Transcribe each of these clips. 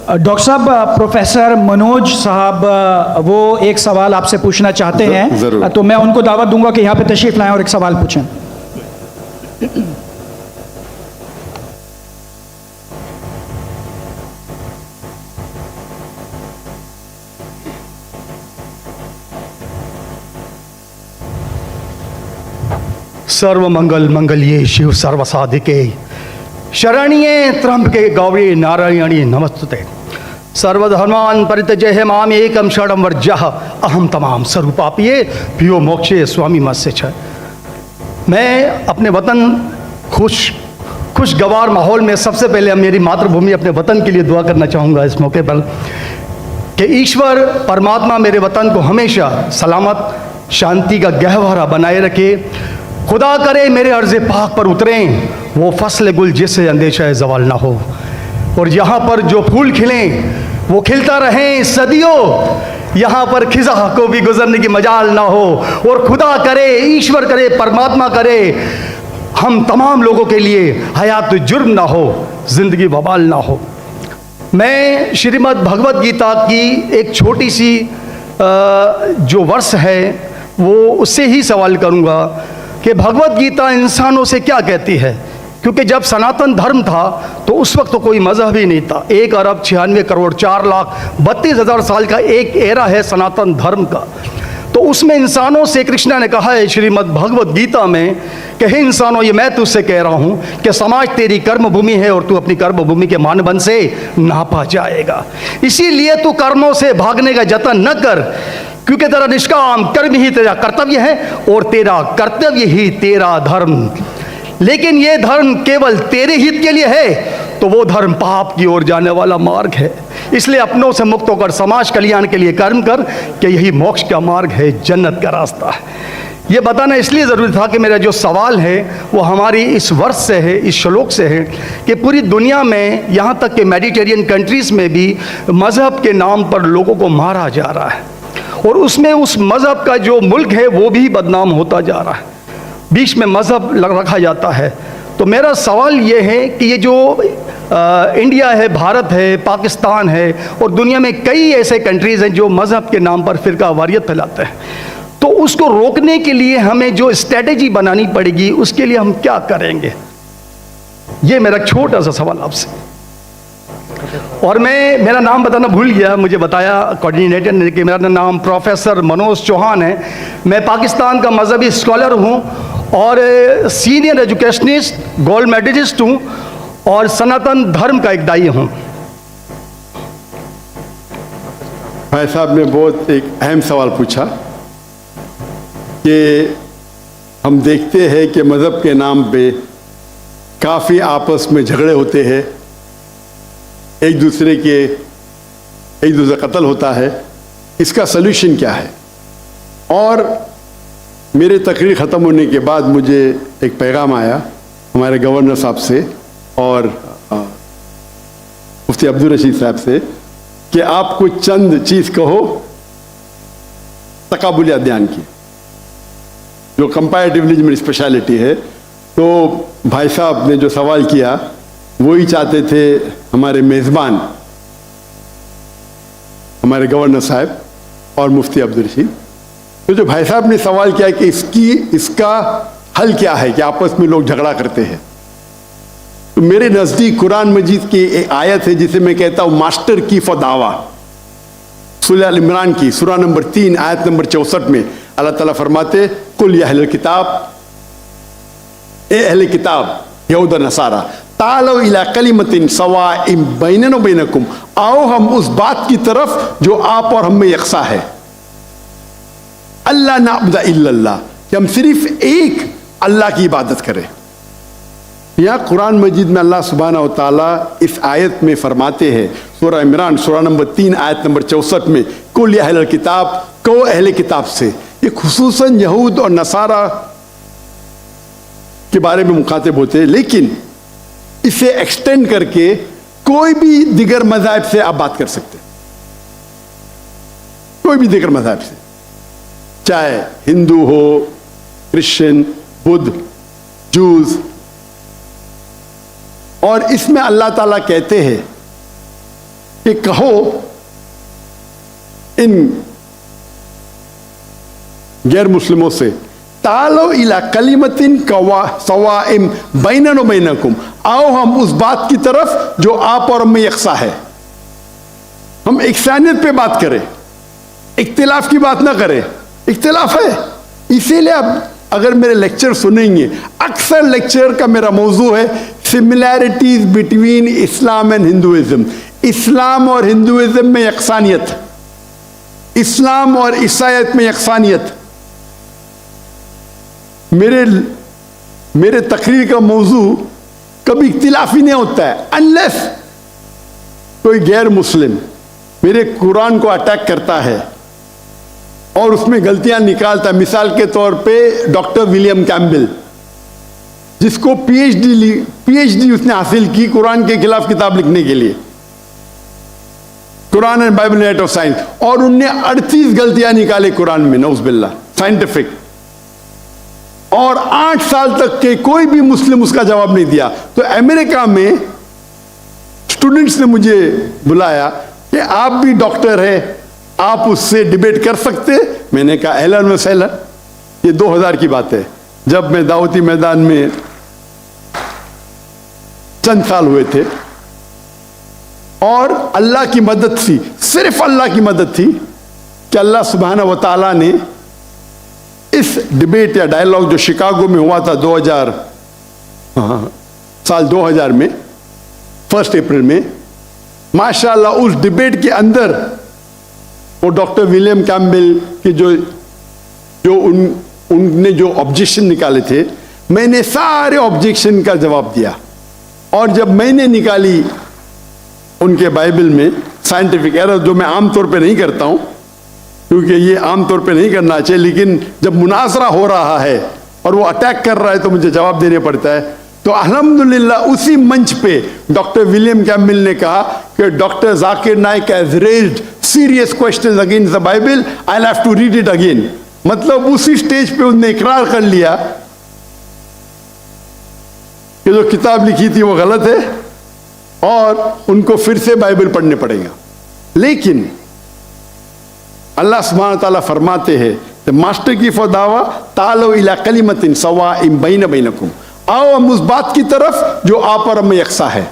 Doctor साहब, professor Manoj साहब वो एक सवाल आपसे पूछना चाहते हैं, तो मैं उनको दावत दूंगा कि यहाँ पे तशरीफ लाएं और एक सवाल पूछें। सर्व मंगल मंगल्ये शिव सर्व साधिके शरण्ये त्र्यंबके गौरी नारायणी नमस्तुते। सर्वधर्मान् परित्यज्य माम एकम शरणं व्रजः अहम तमाम स्वरूपापिये प्रियो मोक्षे स्वामी मत्स्य छ। मैं अपने वतन खुशगवार माहौल में सबसे पहले मेरी मातृभूमि अपने वतन के लिए दुआ करना चाहूँगा इस मौके पर कि ईश्वर परमात्मा मेरे वतन को हमेशा सलामत शांति का गहवारा बनाए रखे। खुदा करे मेरे अर्ज़ पाक पर उतरें वो फसल गुल जिससे अंदेशा ज़वाल ना हो, और यहाँ पर जो फूल खिलें वो खिलता रहें सदियों, यहाँ पर खिज़ा को भी गुजरने की मजाल ना हो। और खुदा करे, ईश्वर करे, परमात्मा करे हम तमाम लोगों के लिए हयात जुर्म ना हो, ज़िंदगी वबाल ना हो। मैं श्रीमद् भगवत गीता की एक छोटी सी जो वर्ष है वो उससे ही सवाल करूँगा कि भगवत गीता इंसानों से क्या कहती है, क्योंकि जब सनातन धर्म था तो उस वक्त तो कोई मजहब ही नहीं था। 1 अरब 96 करोड़ 4,32,000 साल का एक एरा है सनातन धर्म का। तो उसमें इंसानों से कृष्ण ने कहा है श्रीमद् भगवत गीता में कि हे इंसानों, ये मैं तुझसे कह रहा हूँ कि समाज तेरी कर्म भूमि है और तू अपनी कर्म भूमि के मानदंड से नापा जाएगा। इसीलिए तू कर्मों से भागने का जतन न कर, क्योंकि तेरा निष्काम कर्म ही तेरा कर्तव्य है और तेरा कर्तव्य ही तेरा धर्म। लेकिन ये धर्म केवल तेरे हित के लिए है तो वो धर्म पाप की ओर जाने वाला मार्ग है। इसलिए अपनों से मुक्त होकर समाज कल्याण के लिए कर्म कर कि यही मोक्ष का मार्ग है, जन्नत का रास्ता है। ये बताना इसलिए ज़रूरी था कि मेरा जो सवाल है वो हमारी इस वर्ष से है, इस श्लोक से है कि पूरी दुनिया में, यहाँ तक कि मेडिटेरियन कंट्रीज़ में भी मज़हब के नाम पर लोगों को मारा जा रहा है, और उसमें उस मज़हब का जो मुल्क है वो भी बदनाम होता जा रहा है। बीच में मज़हब रखा जाता है। तो मेरा सवाल ये है कि ये जो इंडिया है, भारत है, पाकिस्तान है और दुनिया में कई ऐसे कंट्रीज़ हैं जो मज़हब के नाम पर फ़िरका वारियत फैलाते हैं, तो उसको रोकने के लिए हमें जो स्ट्रेटेजी बनानी पड़ेगी उसके लिए हम क्या करेंगे? ये मेरा छोटा सा सवाल आपसे। और मैं मेरा नाम बताना भूल गया, मुझे बताया कोऑर्डिनेटर ने कि मेरा नाम प्रोफेसर मनोज चौहान है। मैं पाकिस्तान का मजहबी स्कॉलर हूँ और सीनियर एजुकेशनिस्ट, गोल्ड मेडलिस्ट हूँ और सनातन धर्म का एक दाई हूँ। भाई साहब ने बहुत एक अहम सवाल पूछा कि हम देखते हैं कि मज़हब के नाम पे काफ़ी आपस में झगड़े होते हैं, एक दूसरे का कत्ल होता है। इसका सलूशन क्या है? और मेरे तकरीर ख़त्म होने के बाद मुझे एक पैगाम आया हमारे गवर्नर साहब से और मुफ्ती अब्दुल रशीद साहब से कि आप कुछ चंद चीज़ कहो तकाबुली अध्ययन की, जो कंपैरेटिवली मेरी स्पेशलिटी है। तो भाई साहब ने जो सवाल किया वही चाहते थे हमारे मेज़बान, हमारे गवर्नर साहब और मुफ्ती अब्दुल रशीद। तो जो भाई साहब ने सवाल किया कि इसका हल क्या है कि आपस में लोग झगड़ा करते हैं, तो मेरे नज़दीक कुरान मजीद की एक आयत है जिसे मैं कहता हूँ मास्टर की फॉर दावा। सूरह अल इमरान की सूरह नंबर 3 आयत नंबर 64 में अल्लाह ताला फरमाते कुल या अहले किताब, ए अहले किताब यहूद नसारा तालो इला कलिमतिन सवाइम बैनना व बैनकुम, आओ हम उस बात की तरफ जो आप और हम में यकसा है। अल्लाह नाबुदा इल्लल्लाह, कि हम सिर्फ एक अल्लाह की इबादत करें। यहाँ कुरान मजीद में अल्लाह सुब्हानहू व तआला इस आयत में फरमाते हैं, सूरह इमरान सूरह नंबर 3 आयत नंबर 64 में कुल या अहले किताब, कहो अहले किताब से। ये खुसूसन यहूद और नसारा के बारे में मुखातिब होते हैं, लेकिन इसे एक्सटेंड करके कोई भी दिगर मज़हब से आप बात कर सकते हैं, कोई भी दिगर मज़हब से, चाहे हिंदू हो, क्रिश्चियन, बुद्ध, जूस। और इसमें अल्लाह ताला कहते हैं कि कहो इन गैर मुस्लिमों से, तालो इला कलिमतिन सवाइम बैनना व बैनकुम, आओ हम उस बात की तरफ जो आप और में यकसा है। हम इकसानियत पे बात करें, इख्तिलाफ की बात ना करें। इख्तिलाफ है, इसीलिए आप अगर मेरे लेक्चर सुनेंगे, अक्सर लेक्चर का मेरा मौजू है similarities between Islam and Hinduism. Islam और हिंदुइज्म में यकसानियत, इस्लाम और ईसाईयत में यकसानियत। मेरे तकरीर का मौजू कभी इख्तिलाफी नहीं होता है, अनलेस कोई गैर मुस्लिम मेरे कुरान को अटैक करता है और उसमें गलतियां निकालता है। मिसाल के तौर पे डॉक्टर विलियम कैम्बेल, जिसको पीएचडी उसने हासिल की कुरान के खिलाफ किताब लिखने के लिए, Quran and Bible net of science, और उनने 38 गलतियां निकाले कुरान में, नौज़ुबिल्लाह, साइंटिफिक। और 8 साल तक के कोई भी मुस्लिम उसका जवाब नहीं दिया। तो अमेरिका में स्टूडेंट्स ने मुझे बुलाया कि आप भी डॉक्टर हैं, आप उससे डिबेट कर सकते। मैंने कहा अहलन व सहलन। ये 2000 की बात है, जब मैं दावती मैदान में चंद साल हुए थे, और अल्लाह की मदद थी, सिर्फ अल्लाह की मदद थी कि अल्लाह सुब्हाना व तआला ने इस डिबेट या डायलॉग जो शिकागो में हुआ था 2000 में 1 अप्रैल में, माशाअल्लाह उस डिबेट के अंदर वो डॉक्टर विलियम कैम्बेल की उनने जो ऑब्जेक्शन निकाले थे, मैंने सारे ऑब्जेक्शन का जवाब दिया। और जब मैंने निकाली उनके बाइबल में साइंटिफिक एरर, जो मैं आमतौर पे नहीं करता हूं क्योंकि ये आमतौर पे नहीं करना चाहिए, लेकिन जब मुनाजरा हो रहा है और वो अटैक कर रहा है तो मुझे जवाब देने पड़ता है। तो अल्हम्दुलिल्लाह उसी मंच पे डॉक्टर विलियम कैम्बेल ने कहा कि doctor Zakir Naik has raised serious questions against the Bible, I will have to read it again. मतलब उसी स्टेज पे उन्होंने इकरार कर लिया कि जो किताब लिखी थी वो गलत है और उनको फिर से बाइबल पढ़ने पड़ेगा। लेकिन अल्लाह सुब्हानहू व तआला फरमाते हैं, द मास्टर की फदावा तालो इला कलिमतिन सवाइम बैन बैनकुम, आओ हम उस बात की तरफ जो आप और हम यकसा है।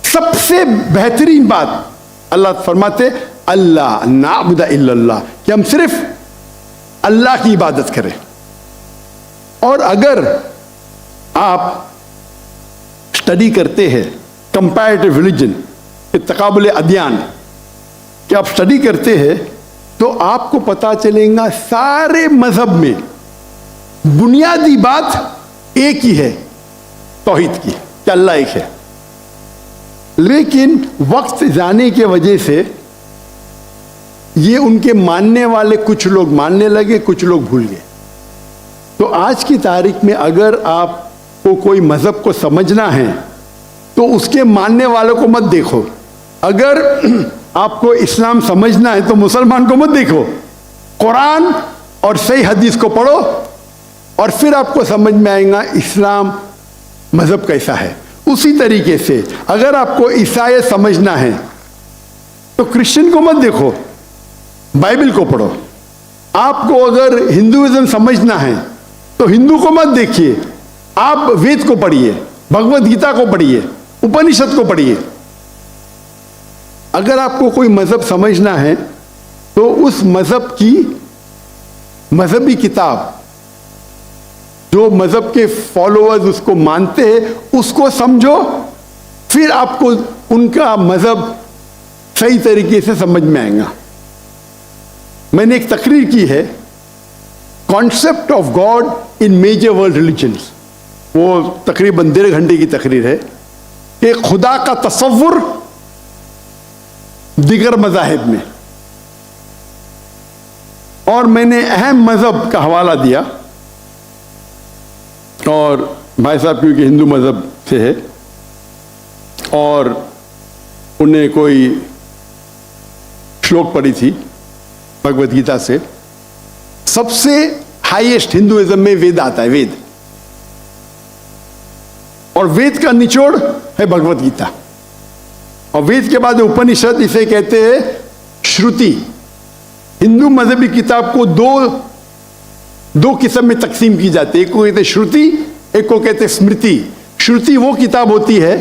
सबसे बेहतरीन बात अल्लाह फरमाते अल्लाह नाबुदा इल्लल्लाह, कि हम सिर्फ अल्लाह की इबादत करें। और अगर आप स्टडी करते हैं कंपैरेटिव रिलीजन, तकाबुल अदयान, कि आप स्टडी करते हैं तो आपको पता चलेगा सारे मजहब में बुनियादी बात एक ही है, तौहीद की, कि अल्लाह एक है। लेकिन वक्त जाने की वजह से ये उनके मानने वाले कुछ लोग मानने लगे, कुछ लोग भूल गए। तो आज की तारीख में अगर आपको कोई मजहब को समझना है तो उसके मानने वालों को मत देखो। अगर आपको इस्लाम समझना है तो मुसलमान को मत देखो, कुरान और सही हदीस को पढ़ो और फिर आपको समझ में आएगा इस्लाम मजहब कैसा है। उसी तरीके से अगर आपको ईसाई समझना है तो क्रिश्चियन को मत देखो, बाइबल को पढ़ो। आपको अगर हिंदुइज्म समझना है तो हिंदू को मत देखिए, आप वेद को पढ़िए, भगवत गीता को पढ़िए, उपनिषद को पढ़िए। अगर आपको कोई मजहब समझना है तो उस मजहब की मजहबी किताब, जो मजहब के फॉलोअर्स उसको मानते हैं, उसको समझो, फिर आपको उनका मजहब सही तरीके से समझ में आएगा। मैंने एक तकरीर की है, concept of God in major world religions, वो तकरीबन 1.5 घंटे की तकरीर है कि खुदा का तसव्वुर दिगर मज़ाहिब में। और मैंने अहम मजहब का हवाला दिया, और भाई साहब क्योंकि हिंदू मजहब से है और उन्हें कोई श्लोक पढ़ी थी भगवत गीता से, सबसे हाईएस्ट हिंदुइज्म में वेद आता है, वेद, और वेद का निचोड़ है भगवत गीता। और वेद के बाद उपनिषद, इसे कहते हैं श्रुति। हिंदू मजहबी किताब को दो किस्म में तकसीम की जाती है, एक को कहते हैं श्रुति, एक को कहते हैं स्मृति। श्रुति वो किताब होती है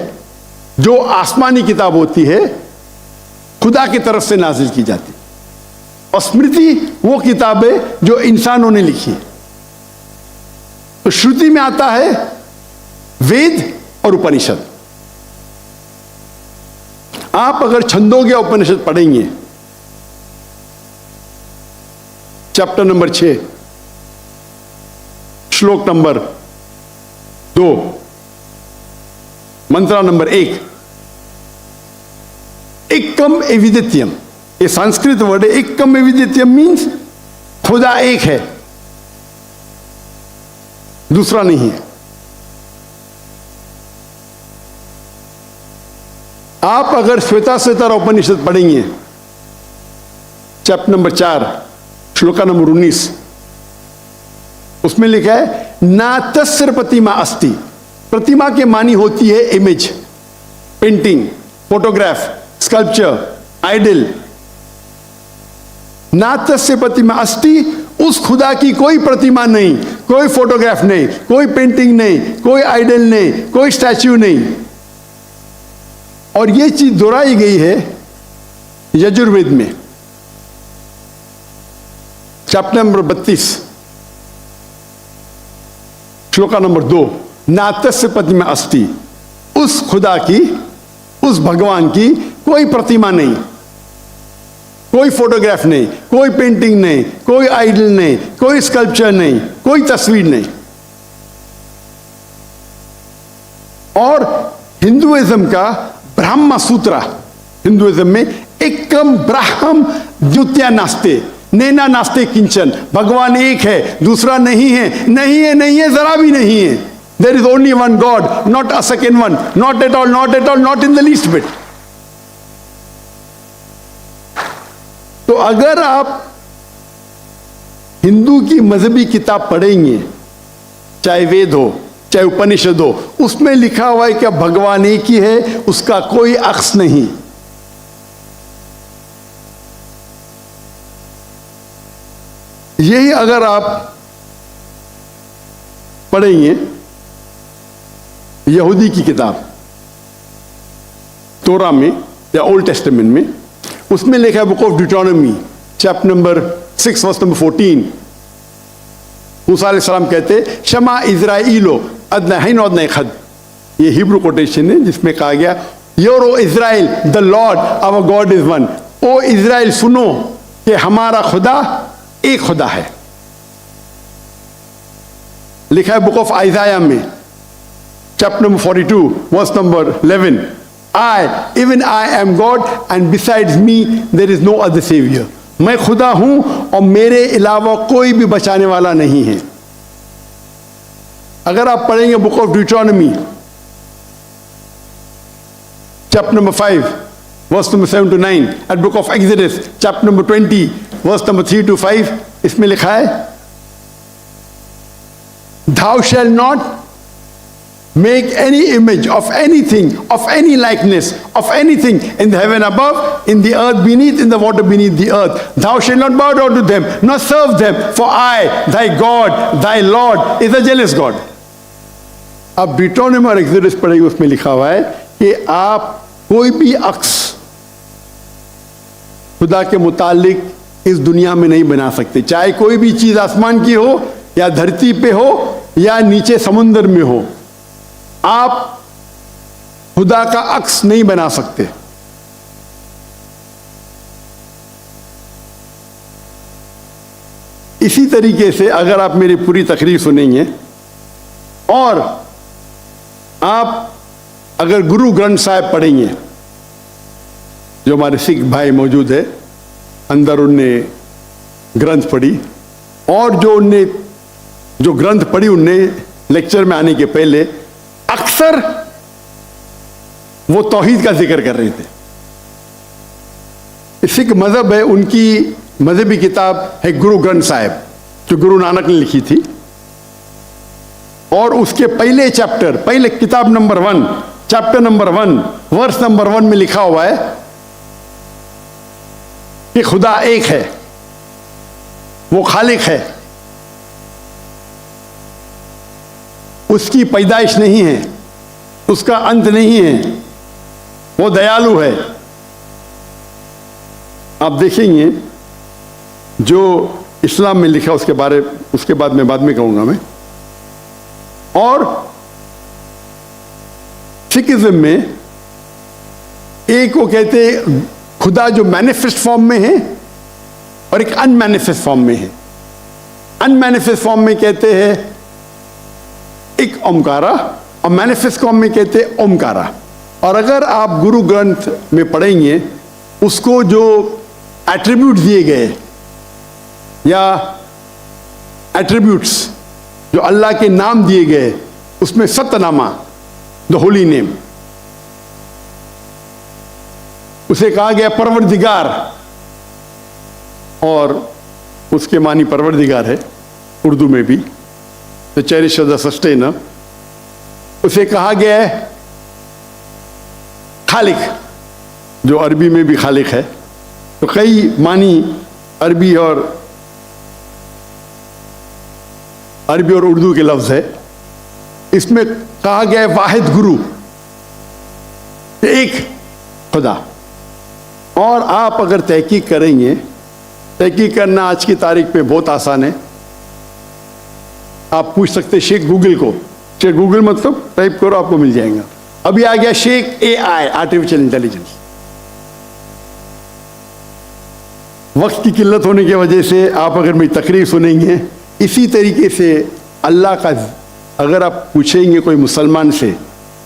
जो आसमानी किताब होती है, खुदा की तरफ से नाजिल की जाती है, और स्मृति वो किताब है जो इंसानों ने लिखी है। तो श्रुति में आता है वेद और उपनिषद। आप अगर छंदोग्य उपनिषद पढ़ेंगे, चैप्टर नंबर 6, श्लोक नंबर 2, मंत्र नंबर 1, एकम एविदित्यम, ये संस्कृत वर्ड है। एकम एविदित्यम मीन्स खुदा एक है, दूसरा नहीं है। आप अगर श्वेताश्वेतर उपनिषद पढ़ेंगे, चैप्टर नंबर 4, श्लोका नंबर 19, उसमें लिखा है ना तस्य प्रतिमा अस्ति। प्रतिमा के मानी होती है image, painting, photograph, sculpture, idol. ना तस्य प्रतिमा अस्ति, उस खुदा की कोई प्रतिमा नहीं, कोई फोटोग्राफ नहीं, कोई पेंटिंग नहीं, कोई आइडल नहीं, कोई स्टैच्यू नहीं। और यह चीज दोहराई गई है यजुर्वेद में, चैप्टर नंबर 32, श्लोका नंबर 2, नातस्य प्रतिमा अस्ति। उस खुदा की, उस भगवान की कोई प्रतिमा नहीं, कोई फोटोग्राफ नहीं, कोई पेंटिंग नहीं, कोई आइडल नहीं, कोई स्कल्पचर नहीं, कोई तस्वीर नहीं। और हिंदुइज्म का ब्रह्म सूत्र, हिंदुइज्म में एकम ब्रह्म द्वितीया नास्ते, नैना नास्ते किंचन। भगवान एक है, दूसरा नहीं है, नहीं है, नहीं है, जरा भी नहीं है। There is only one God, not a second one, not at all, not at all, not in the least bit. तो अगर आप हिंदू की मजहबी किताब पढ़ेंगे, चाहे वेद हो, चाहे उपनिषद हो, उसमें लिखा हुआ है कि भगवान एक ही है, उसका कोई अक्स नहीं। यही अगर आप पढ़ेंगे यहूदी की किताब तोरा में या ओल्ड टेस्टामेंट में, उसमें लिखा है book of Deuteronomy, chapter number 6, verse number 14। मूसा अलैहिस्सलाम कहते शमा इज़राइलो अदनहीन अदन खद। ये हिब्रू कोटेशन है जिसमें कहा गया your O Israel the Lord our God is one. O Israel सुनो कि हमारा खुदा एक खुदा है। लिखा है बुक ऑफ आइजाया में, chapter number 42, verse number 11, even I am God and besides me there is no other savior। मैं खुदा हूं और मेरे अलावा कोई भी बचाने वाला नहीं है। अगर आप पढ़ेंगे book of Deuteronomy, chapter number 5, verse number 7 to 9, and book of Exodus, chapter number 20, verse number 3 to 5, इसमें लिखा है thou shall not make any image of anything, of any likeness, of anything in the heaven above, in the earth beneath, in the water beneath the earth. Thou shalt not bow down to them, nor serve them, for I, thy God, thy Lord, is a jealous God। अब ड्यूटोनॉमी और exodus पढ़ेंगे, उसमें लिखा हुआ है कि आप कोई भी अक्स खुदा के मुतालिक इस दुनिया में नहीं बना सकते, चाहे कोई भी चीज आसमान की हो या धरती पे हो या नीचे समुद्र में हो। आप खुदा का अक्स नहीं बना सकते। इसी तरीके से अगर आप मेरी पूरी तकरीर सुनेंगे और आप अगर गुरु ग्रंथ साहिब पढ़ेंगे, जो हमारे सिख भाई मौजूद है अंदर, उनने ग्रंथ पढ़ी, और जो ग्रंथ पढ़ी उनने लेक्चर में आने के पहले अक्सर वो तौहीद का जिक्र कर रहे थे। सिख मजहब है, उनकी मजहबी किताब है गुरु ग्रंथ साहिब, जो गुरु नानक ने लिखी थी, और उसके पहले चैप्टर, पहले किताब number 1, chapter number 1 verse number 1 में लिखा हुआ है कि खुदा एक है, वो खालिक है, उसकी पैदाइश नहीं है, उसका अंत नहीं है, वो दयालु है। आप देखेंगे जो इस्लाम में लिखा उसके बाद में कहूंगा मैं। और सिखिज्म में एक वो कहते खुदा जो मैनिफेस्ट फॉर्म में है और एक अनमैनिफेस्ट फॉर्म में है। अनमैनिफेस्ट फॉर्म में कहते हैं एक ओमकारा और मैनिफेस्ट फॉर्म में कहते हैं ओमकारा। और अगर आप गुरु ग्रंथ में पढ़ेंगे उसको जो एट्रीब्यूट दिए गए या एट्रीब्यूट्स जो अल्लाह के नाम दिए गए उसमें सतनामा द होली नेम, उसे कहा गया परवरदिगार, और उसके मानी परवरदिगार है उर्दू में भी, द चेरिश द सस्टेनर। उसे कहा गया है खालिक, जो अरबी में भी खालिक है। तो कई मानी अरबी और उर्दू के लफ्ज है। इसमें कहा गया है वाहिद गुरु, एक खुदा। और आप अगर तहकीक करेंगे, तहकीक करना आज की तारीख में बहुत आसान है। आप पूछ सकते शेख गूगल को, शेख गूगल मतलब टाइप करो आपको मिल जाएगा। अभी आ गया शेख AI, आर्टिफिशियल इंटेलिजेंस। वक्त की किल्लत होने की वजह से आप अगर मेरी तकरीर सुनेंगे, इसी तरीके से अल्लाह का अगर आप पूछेंगे कोई मुसलमान से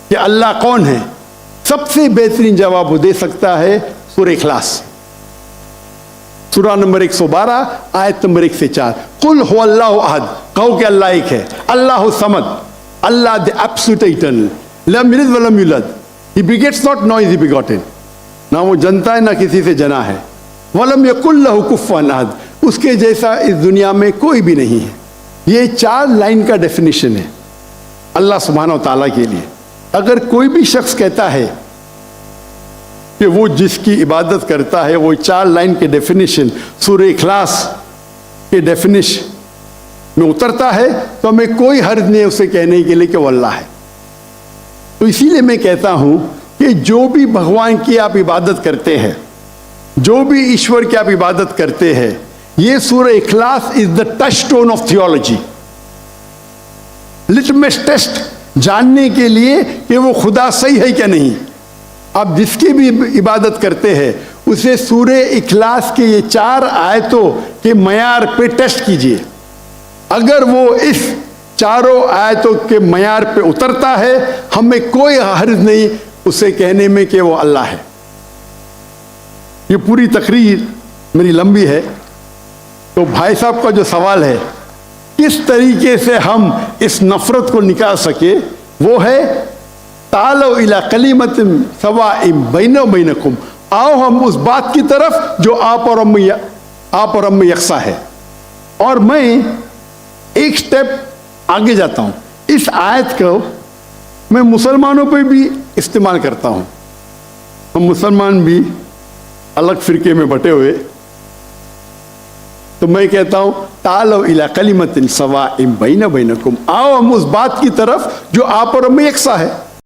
कि अल्लाह कौन है, सबसे बेहतरीन जवाब वो दे सकता है सूरह इखलास, सूरा नंबर 112 आयत नंबर 1 से 4। कुल हो अल्लाह अहद, कहो कि अल्लाह एक है। अल्लाह समद, अल्लाह द एब्सोल्यूट इटर्नल, लम यलिद व लम यूलद, ही बिगेट्स नॉट, नॉ इज ही बिगॉटेन, ना वो जनता है ना किसी से जना है। वलम यकुल लहु कुफुवन अहद, उसके जैसा इस दुनिया में कोई भी नहीं है। ये 4 लाइन का डेफिनेशन है अल्लाह सुब्हानहू व तआला के लिए। अगर कोई भी शख्स कहता है कि वो जिसकी इबादत करता है वो 4 लाइन के डेफिनेशन सूरह इखलास के डेफिनेशन में उतरता है, तो हमें कोई हर्ज नहीं है उसे कहने के लिए कि वो अल्लाह है। तो इसीलिए मैं कहता हूं कि जो भी भगवान की आप इबादत करते हैं, जो भी ईश्वर की आप इबादत करते हैं, ये सूरह इखलास is the touchstone of theology, litmus test जानने के लिए कि वो खुदा सही है क्या नहीं। आप जिसकी भी इबादत करते हैं उसे सूरह इखलास के ये 4 आयतों के मयार पे टेस्ट कीजिए। अगर वो इस 4 आयतों के मयार पे उतरता है, हमें कोई हर्ज नहीं उसे कहने में कि वो अल्लाह है। ये पूरी तकरीर मेरी लंबी है, तो भाई साहब का जो सवाल है किस तरीके से हम इस नफरत को निकाल सके, वो है तालो इला कलिमतिन सवाइम बैना बैनकुम, आओ हम उस बात की तरफ जो आप और हम में यकसा है। और मैं एक स्टेप आगे जाता हूं, इस आयत को मैं मुसलमानों पे भी इस्तेमाल करता हूं। हम मुसलमान भी अलग फिरके में बटे हुए, तो मैं कहता हूं तालो इला कलिमतिन सवाइम बैना बैनकुम, आओ हम उस बात की तरफ जो आप और हम में यकसा है।